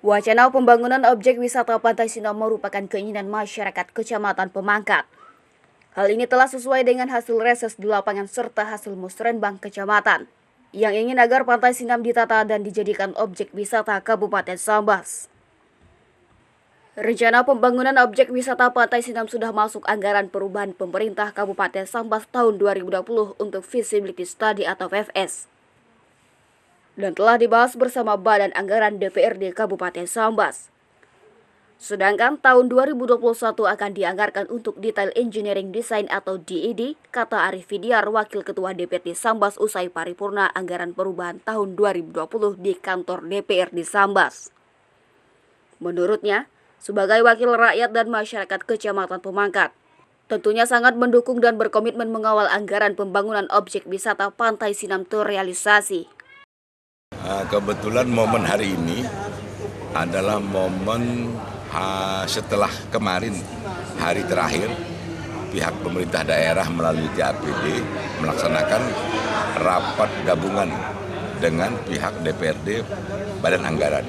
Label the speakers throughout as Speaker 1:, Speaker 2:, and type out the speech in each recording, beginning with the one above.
Speaker 1: Wacana pembangunan objek wisata Pantai Sinam merupakan keinginan masyarakat Kecamatan Pemangkat. Hal ini telah sesuai dengan hasil reses di lapangan serta hasil musrenbang kecamatan yang ingin agar Pantai Sinam ditata dan dijadikan objek wisata Kabupaten Sambas. Rencana pembangunan objek wisata Pantai Sinam sudah masuk anggaran perubahan pemerintah Kabupaten Sambas tahun 2020 untuk Feasibility Study atau VFS. Dan telah dibahas bersama Badan Anggaran DPRD Kabupaten Sambas. Sedangkan tahun 2021 akan dianggarkan untuk Detail Engineering Design atau DED, kata Arif Fidiar, Wakil Ketua DPRD Sambas usai paripurna anggaran perubahan tahun 2020 di kantor DPRD Sambas. Menurutnya, sebagai wakil rakyat dan masyarakat Kecamatan Pemangkat, tentunya sangat mendukung dan berkomitmen mengawal anggaran pembangunan objek wisata Pantai Sinam terrealisasi.
Speaker 2: Kebetulan momen hari ini adalah momen setelah kemarin hari terakhir pihak pemerintah daerah melalui TAPD melaksanakan rapat gabungan dengan pihak DPRD Badan Anggaran.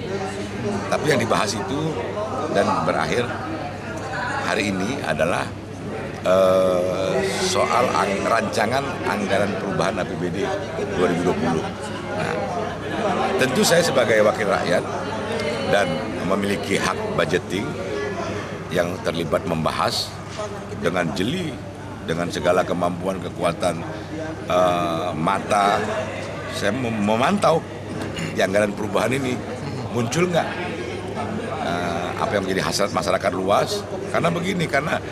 Speaker 2: Tapi yang dibahas itu dan berakhir hari ini adalah soal rancangan anggaran perubahan APBD 2020. Nah, tentu saya sebagai wakil rakyat dan memiliki hak budgeting yang terlibat membahas dengan jeli, dengan segala kemampuan, kekuatan mata, saya memantau di anggaran perubahan ini muncul nggak apa yang menjadi hasrat masyarakat luas. Karena begini, karena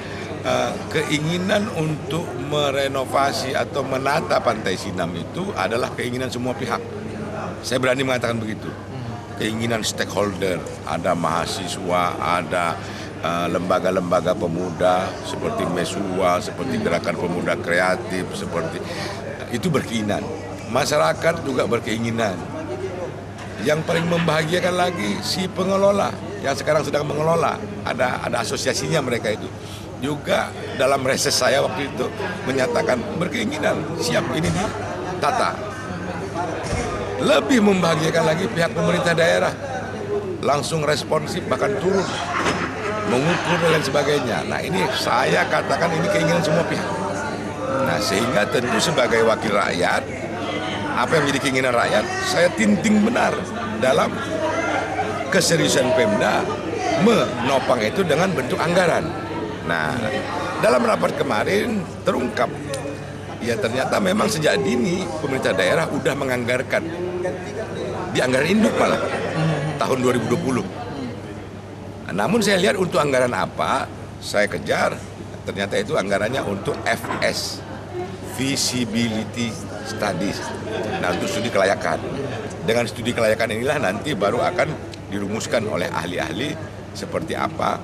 Speaker 2: keinginan untuk merenovasi atau menata Pantai Sinam itu adalah keinginan semua pihak. Saya berani mengatakan begitu. Keinginan stakeholder, ada mahasiswa, ada lembaga-lembaga pemuda seperti MESUA, seperti Gerakan Pemuda Kreatif, seperti itu berkeinginan. Masyarakat juga berkeinginan. Yang paling membahagiakan lagi si pengelola yang sekarang sedang mengelola, ada asosiasinya mereka itu. Juga dalam reses saya waktu itu menyatakan berkeinginan siap ini ditata. Lebih membahagiakan lagi pihak pemerintah daerah langsung responsif, bahkan turun mengukur dan lain sebagainya. Nah, ini saya katakan ini keinginan semua pihak. Nah, sehingga tentu sebagai wakil rakyat, apa yang menjadi keinginan rakyat saya tinting benar dalam keseriusan Pemda menopang itu dengan bentuk anggaran. Nah, dalam rapat kemarin terungkap, ya ternyata memang sejak dini pemerintah daerah udah menganggarkan di anggaran induk malah tahun 2020. Namun saya lihat untuk anggaran apa, saya kejar, ternyata itu anggarannya untuk FS, Feasibility Studies. Nah, untuk studi kelayakan. Dengan studi kelayakan inilah nanti baru akan dirumuskan oleh ahli-ahli seperti apa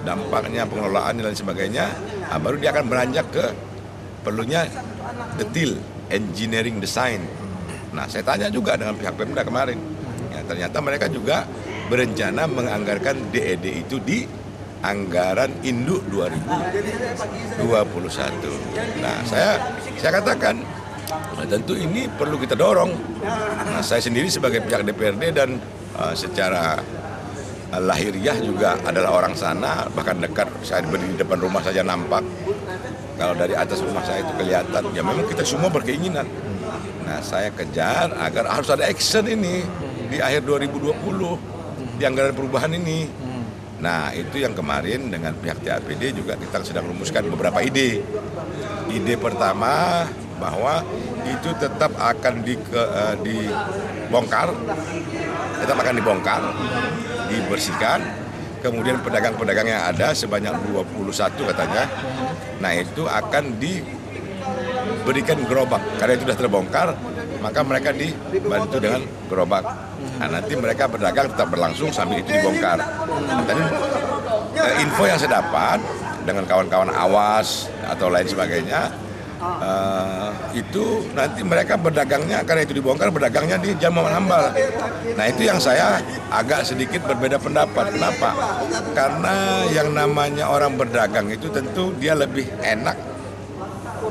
Speaker 2: dampaknya, pengelolaan dan sebagainya. Nah, baru dia akan beranjak ke perlunya detail engineering design. Nah, saya tanya juga dengan pihak Pemda kemarin. Ya, ternyata mereka juga berencana menganggarkan DED itu di anggaran induk 2021. Nah, saya katakan tentu ini perlu kita dorong. Nah, saya sendiri sebagai pihak DPRD dan secara lahiriah juga adalah orang sana, bahkan dekat, saya berdiri di depan rumah saja nampak. Kalau dari atas rumah saya itu kelihatan, ya memang kita semua berkeinginan. Nah, saya kejar agar harus ada action ini di akhir 2020, di anggaran perubahan ini. Nah, itu yang kemarin dengan pihak TAPD juga kita sedang rumuskan beberapa ide. Ide pertama bahwa itu tetap akan dibongkar, dibersihkan. Kemudian pedagang-pedagang yang ada sebanyak 21 katanya, nah itu akan diberikan gerobak. Karena itu sudah terbongkar, maka mereka dibantu dengan gerobak. Nah, nanti mereka berdagang tetap berlangsung sambil itu dibongkar. Nah, tadi info yang saya dapat dengan kawan-kawan Awas atau lain sebagainya, itu nanti mereka berdagangnya, karena itu dibongkar, berdagangnya di Jamuan Hambal. Nah, itu yang saya agak sedikit berbeda pendapat. Kenapa? Karena yang namanya orang berdagang itu tentu dia lebih enak.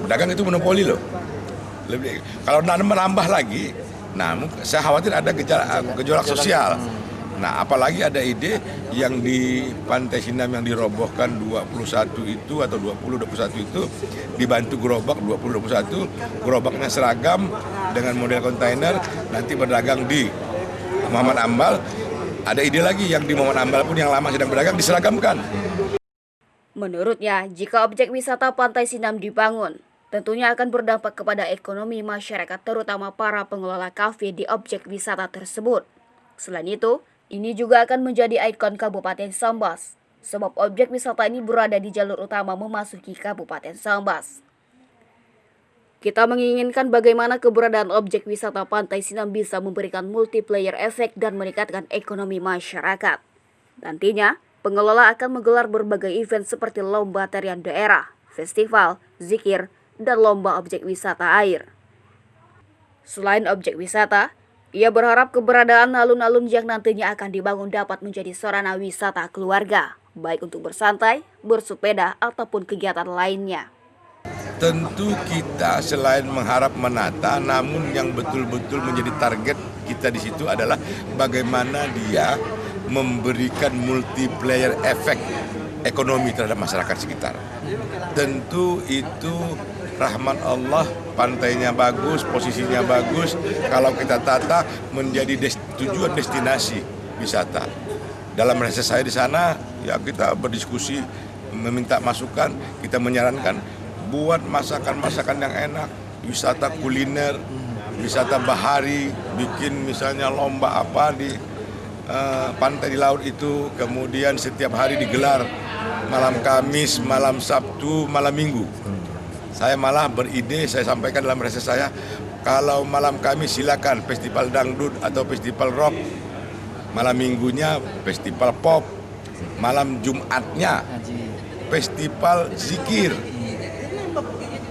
Speaker 2: Berdagang itu monopoli loh. Kalau menambah lagi, nah saya khawatir ada gejolak sosial. Nah, apalagi ada ide yang di Pantai Sinam yang dirobohkan 21 itu atau 21 itu dibantu gerobak 21, gerobaknya seragam dengan model kontainer, nanti berdagang di Muhammad Ambal. Ada ide lagi yang di Muhammad Ambal pun yang lama sedang berdagang diseragamkan.
Speaker 1: Menurutnya, jika objek wisata Pantai Sinam dibangun, tentunya akan berdampak kepada ekonomi masyarakat, terutama para pengelola kafe di objek wisata tersebut. Selain itu, ini juga akan menjadi ikon Kabupaten Sambas, sebab objek wisata ini berada di jalur utama memasuki Kabupaten Sambas. Kita menginginkan bagaimana keberadaan objek wisata Pantai Sinam bisa memberikan multiplayer efek dan meningkatkan ekonomi masyarakat. Nantinya, pengelola akan menggelar berbagai event seperti lomba tarian daerah, festival, zikir, dan lomba objek wisata air. Selain objek wisata, ia berharap keberadaan alun-alun yang nantinya akan dibangun dapat menjadi sarana wisata keluarga, baik untuk bersantai, bersepeda, ataupun kegiatan lainnya.
Speaker 2: Tentu kita selain mengharap menata, namun yang betul-betul menjadi target kita di situ adalah bagaimana dia memberikan multiplayer efek ekonomi terhadap masyarakat sekitar. Tentu itu rahmat Allah, pantainya bagus, posisinya bagus. Kalau kita tata menjadi tujuan destinasi wisata. Dalam reses saya di sana, ya kita berdiskusi, meminta masukan, kita menyarankan buat masakan-masakan yang enak, wisata kuliner, wisata bahari, bikin misalnya lomba apa di pantai di laut itu, kemudian setiap hari digelar malam Kamis, malam Sabtu, malam Minggu. Saya malah beride, saya sampaikan dalam reses saya, kalau malam Kamis silakan festival dangdut atau festival rock, malam Minggunya festival pop, malam Jumatnya festival zikir.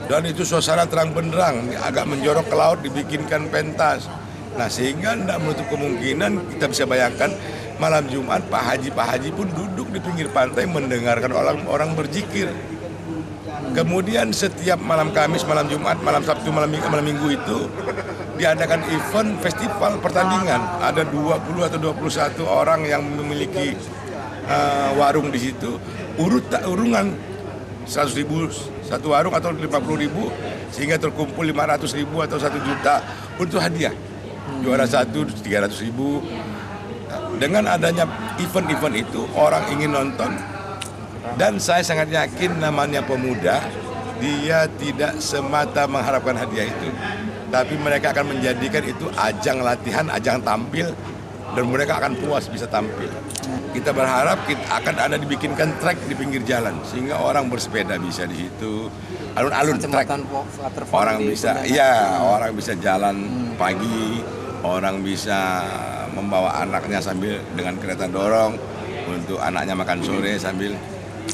Speaker 2: Dan itu suasana terang benderang, agak menjorok ke laut, dibikinkan pentas. Nah, sehingga tidak menutup kemungkinan kita bisa bayangkan malam Jumat Pak Haji pun duduk di pinggir pantai mendengarkan orang berzikir. Kemudian setiap malam Kamis, malam Jumat, malam Sabtu, malam Minggu itu diadakan event festival pertandingan. Ada 20 atau 21 orang yang memiliki warung di situ. Urungan 100.000 satu warung atau 50.000 sehingga terkumpul 500.000 atau 1 juta untuk hadiah. Juara 1 300.000. Dengan adanya event-event itu orang ingin nonton. Dan saya sangat yakin namanya pemuda, dia tidak semata mengharapkan hadiah itu, tapi mereka akan menjadikan itu ajang latihan, ajang tampil, dan mereka akan puas bisa tampil. Kita berharap akan ada dibikinkan trek di pinggir jalan, sehingga orang bersepeda bisa di situ, alun-alun trek. Orang bisa, orang bisa jalan pagi, orang bisa membawa anaknya sambil dengan kereta dorong, untuk anaknya makan sore sambil.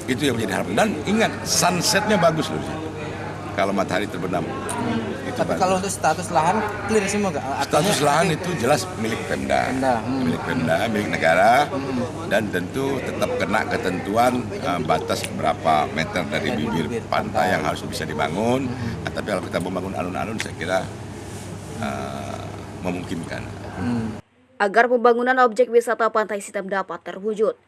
Speaker 2: Itu yang menjadi harapan. Dan ingat, sunsetnya bagus loh. Kalau matahari terbenam.
Speaker 3: Tapi kalau untuk status lahan clear semua nggak?
Speaker 2: Status lahan itu jelas milik Pemda. Milik Pemda, milik negara. Dan tentu tetap kena ketentuan batas berapa meter dari bibir pantai yang harus bisa dibangun. Tapi kalau kita membangun alun-alun saya kira memungkinkan.
Speaker 1: Agar pembangunan objek wisata Pantai Sinam dapat terwujud,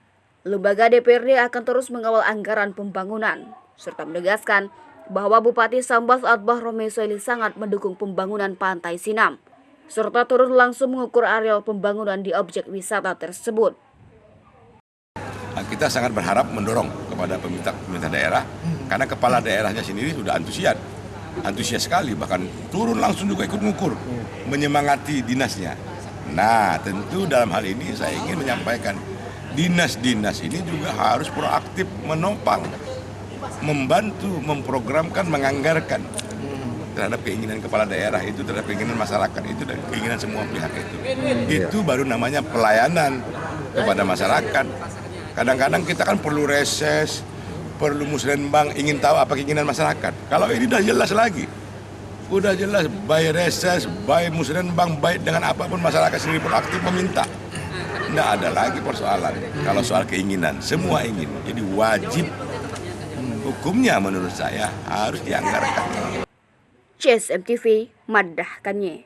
Speaker 1: Lembaga DPRD akan terus mengawal anggaran pembangunan, serta menegaskan bahwa Bupati Sambas Atbah Romesoili sangat mendukung pembangunan Pantai Sinam, serta turun langsung mengukur areal pembangunan di objek wisata tersebut.
Speaker 2: Kita sangat berharap mendorong kepada pemerintah daerah, karena kepala daerahnya sendiri sudah antusias sekali, bahkan turun langsung juga ikut mengukur, menyemangati dinasnya. Nah, tentu dalam hal ini saya ingin menyampaikan, dinas-dinas ini juga harus proaktif menopang, membantu, memprogramkan, menganggarkan terhadap keinginan kepala daerah itu, terhadap keinginan masyarakat itu, dan keinginan semua pihak itu. Itu baru namanya pelayanan kepada masyarakat. Kadang-kadang kita kan perlu reses, perlu musrenbang, ingin tahu apa keinginan masyarakat. Kalau ini udah jelas lagi, udah jelas, baik reses, baik musrenbang, baik dengan apapun masyarakat sendiri proaktif meminta. Tidak ada lagi persoalan. Kalau soal keinginan, semua ingin. Jadi wajib hukumnya menurut saya harus dianggarkan.
Speaker 1: CSM TV, madahkannya.